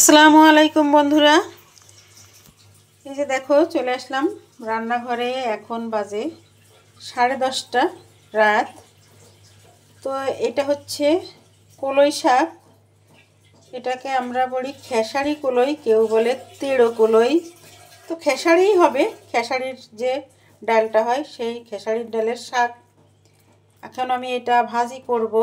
আসসালামু আলাইকুম বন্ধুরা, এই যে দেখো চলে আসলাম রান্নাঘরে। এখন বাজে 10:30 রাত। তো এটা হচ্ছে কলই শাক। এটাকে আমরা বলি খেসারি কলই, কেউ বলে তেড়ো কলই। তো খেসারিই হবে, খেসারির যে ডালটা হয় সেই খেসারির ডালের শাক। এখন আমি এটা ভাজি করব।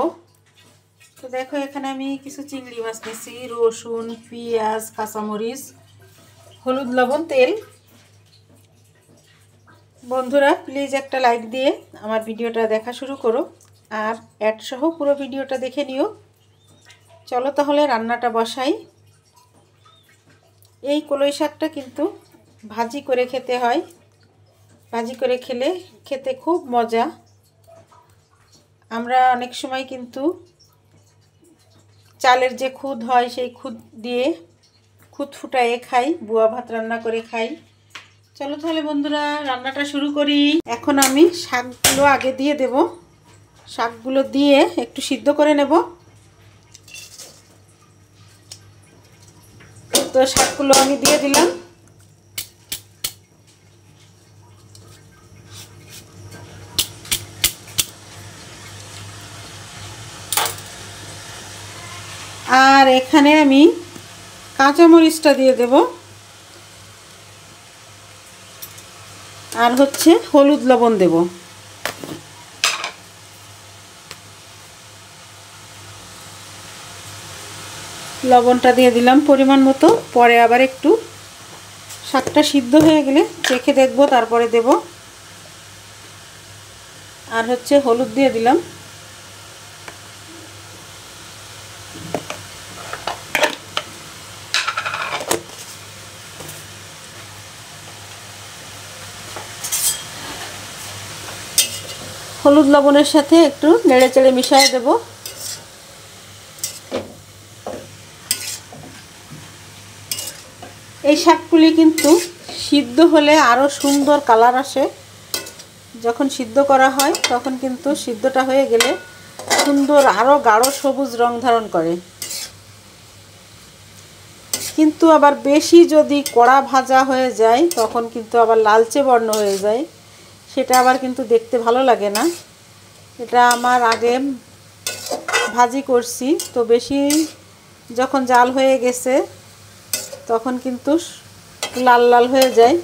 তো দেখো এখানে আমি কিছু চিংড়ি মাছ নিয়েছি, রসুন, পেঁয়াজ, কাঁচামরিচ, হলুদ, লবণ, তেল। বন্ধুরা প্লিজ একটা লাইক দিয়ে আমার ভিডিওটা দেখা শুরু করো আর অ্যাড সহ পুরো ভিডিওটা দেখে নিও। চলো তাহলে রান্নাটা বসাই। এই কলই শাকটা কিন্তু ভাজি করে খেতে হয়। ভাজি করে খেতে খুব মজা। আমরা অনেক সময় কিন্তু চালের যে খুদ হয় সেই খুদ দিয়ে খুদ ফুটাইয়ে খাই, বুয়া ভাত রান্না করে খাই। চলো তাহলে বন্ধুরা রান্নাটা শুরু করি। এখন আমি শাকগুলো আগে দিয়ে দেব। শাকগুলো দিয়ে একটু সিদ্ধ করে নেব। তো শাকগুলো আমি দিয়ে দিলাম। আর এখানে আমি কাঁচামরিচটা দিয়ে দেব, আর হচ্ছে হলুদ লবণ দেব। লবণটা দিয়ে দিলাম পরিমাণ মতো। পরে আবার একটু শাকটা সিদ্ধ হয়ে গেলে চেখে দেখব, তারপরে দেব। আর হচ্ছে হলুদ দিয়ে দিলাম। হলুদ লবণের সাথে একটু নেড়ে চেড়ে মিশিয়ে দেব। এই শাকগুলি কিন্তু সিদ্ধ হলে আরও সুন্দর কালার আসে। যখন সিদ্ধ করা হয় তখন কিন্তু সিদ্ধটা হয়ে গেলে সুন্দর আরও গাঢ় সবুজ রং ধারণ করে। কিন্তু আবার বেশি যদি কড়া ভাজা হয়ে যায় তখন কিন্তু আবার লালচে বর্ণ হয়ে যায়, সেটা আবার কিন্তু দেখতে ভালো লাগে না। এটা আমার আগে ভাজি করছি, তো বেশি যখন জাল হয়ে গেছে তখন কিন্তু লাল লাল হয়ে যায়।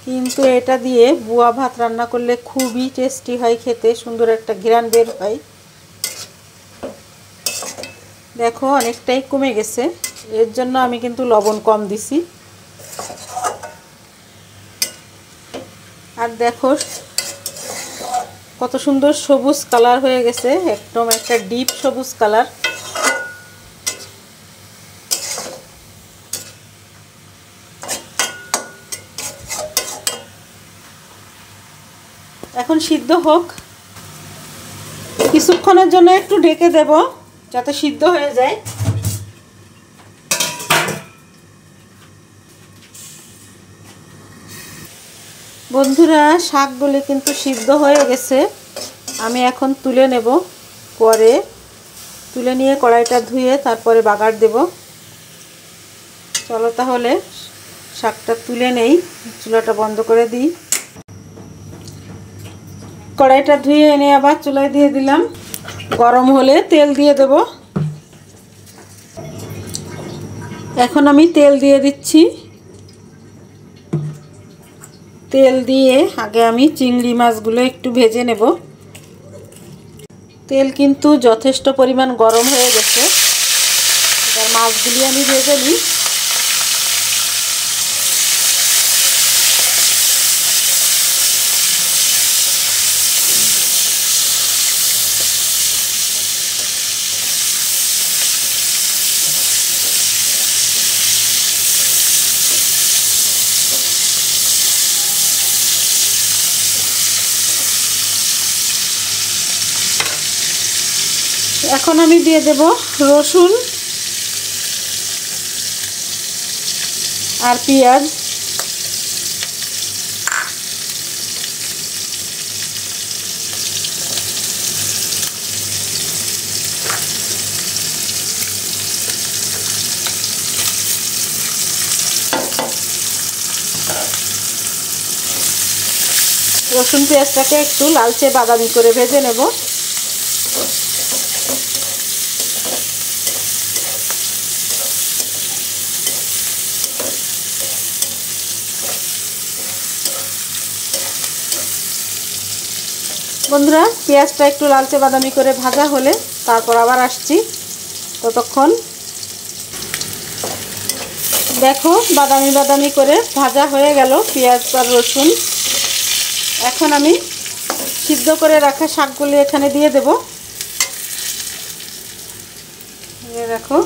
কিন্তু এটা দিয়ে বুয়া ভাত রান্না করলে খুবই টেস্টি হয় খেতে, সুন্দর একটা ঘ্রাণ বের হয়। দেখো অনেকটাই কমে গেছে, এর জন্য আমি কিন্তু লবণ কম দিছি। আর দেখো কত সুন্দর সবুজ কালার হয়ে গেছে, একদম একটা ডিপ সবুজ কালার। এখন সিদ্ধ হোক, কিছুক্ষণের জন্য একটু ঢেকে দেব যাতে সিদ্ধ হয়ে যায়। বন্ধুরা শাকগুলি কিন্তু সিদ্ধ হয়ে গেছে, আমি এখন তুলে নেব। পরে তুলে নিয়ে কড়াইটা ধুয়ে তারপরে বাগার দেব। চলো তাহলে শাকটা তুলে নেই, চুলাটা বন্ধ করে দিই। কড়াইটা ধুয়ে এনে আবার চুলায় দিয়ে দিলাম। গরম হলে তেল দিয়ে দেব। এখন আমি তেল দিয়ে দিচ্ছি। তেল দিয়ে আগে আমি চিংড়ি মাছগুলো একটু ভেজে নেব। তেল কিন্তু যথেষ্ট পরিমাণ গরম হয়ে গেছে, এবার মাছগুলি আমি ভেজে নিই। এখন আমি দিয়ে দেব রসুন আর পেঁয়াজ। রসুন পেঁয়াজটাকে একটু লালচে বাদামি করে ভেজে নেব। বন্ধুরা, পেঁয়াজটা একটু লালচে বাদামি করে ভাজা হলে তারপর আবার আসছি। ততক্ষণ দেখো বাদামি বাদামি করে ভাজা হয়ে গেল পেঁয়াজ আর রসুন। এখন আমি সিদ্ধ করে রাখা শাকগুলি এখানে দিয়ে দেব। দেখো,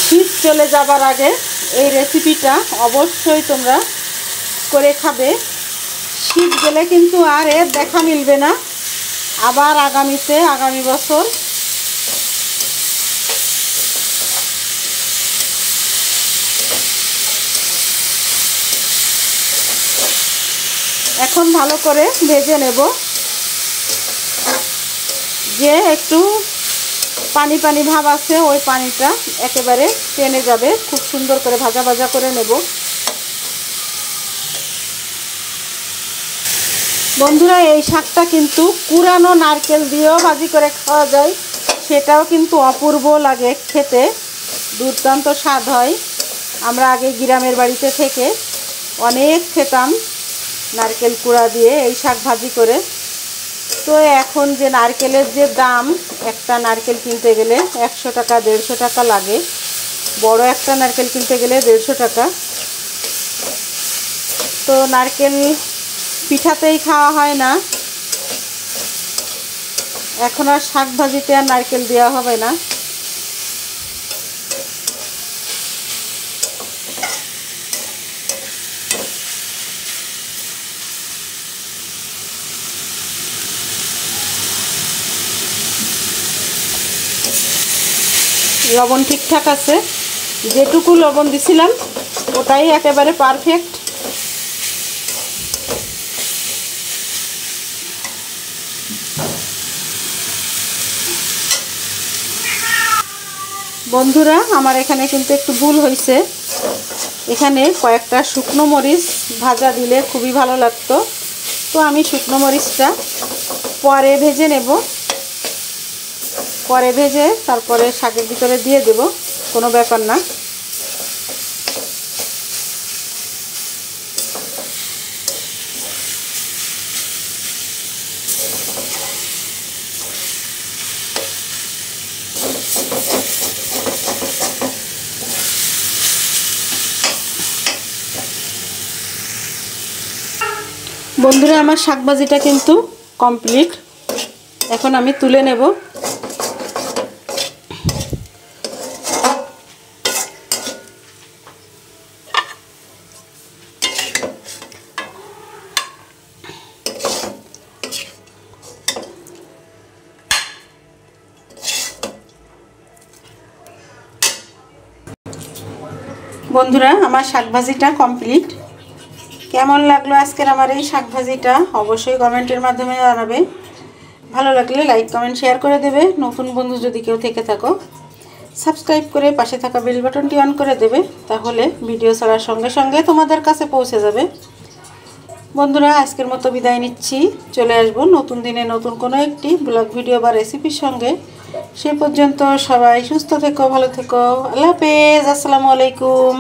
শীত চলে যাবার আগে এই রেসিপিটা অবশ্যই তোমরা করে খাবে। শীত গেলে কিন্তু আর এর দেখা মিলবে না, আবার আগামী বছর। এখন ভালো করে ভেজে নেব, যে একটু পানি পানি ভাব আছে ওই পানিটা একেবারে টেনে যাবে। খুব সুন্দর করে ভাজা ভাজা করে নেব। বন্ধুরা, এই শাকটা কিন্তু কুরানো নারকেল দিয়েও ভাজি করে খাওয়া যায়, সেটাও কিন্তু অপূর্ব লাগে খেতে, দুর্দান্ত স্বাদ হয়। আমরা আগে গ্রামের বাড়িতে থেকে অনেক খেতাম নারকেল কুড়া দিয়ে এই শাক ভাজি করে। তো এখন যে নারকেলের যে দাম, একটা নারকেল কিনতে গেলে 100 টাকা 150 টাকা লাগে, বড় একটা নারকেল কিনতে গেলে 150 টাকা। তো নারকেল পিঠাতেই খাওয়া হয় না, এখন আর শাক ভাজিতে আর নারকেল দেওয়া হবে না। লবণ ঠিকঠাক আছে, যেটুকু লবণ দিছিলাম ওটাই একেবারে পারফেক্ট। বন্ধুরা, আমার এখানে কিন্তু একটু ভুল হয়েছে, এখানে কয়েকটা শুকনো মরিচ ভাজা দিলে খুবই ভালো লাগতো। তো আমি শুকনো মরিচটা পরে ভেজে নেব, পরে ভেজে তারপরে শাকের ভিতরে দিয়ে দেব, কোনো ব্যাপার না। বন্ধুরা, আমার শাক ভাজিটা কিন্তু কমপ্লিট, এখন আমি তুলে নেব। বন্ধুরা, আমার শাক ভাজিটা কমপ্লিট। কেমন লাগলো আজকের আমার এই শাক ভাজিটা অবশ্যই কমেন্টের মাধ্যমে জানাবে। ভালো লাগলে লাইক কমেন্ট শেয়ার করে দেবে। নতুন বন্ধু যদি কেউ থেকে থাকো, সাবস্ক্রাইব করে পাশে থাকা বেল বাটনটি অন করে দেবে, তাহলে ভিডিও ছাড়ার সঙ্গে সঙ্গে তোমাদের কাছে পৌঁছে যাবে। বন্ধুরা, আজকের মতো বিদায় নিচ্ছি। চলে আসবো নতুন দিনে নতুন কোনো একটি ব্লগ ভিডিও বা রেসিপির সঙ্গে। সে পর্যন্ত সবাই সুস্থ থেকো, ভালো থেকো। আল্লাহ হাফেজ, আসসালামু আলাইকুম।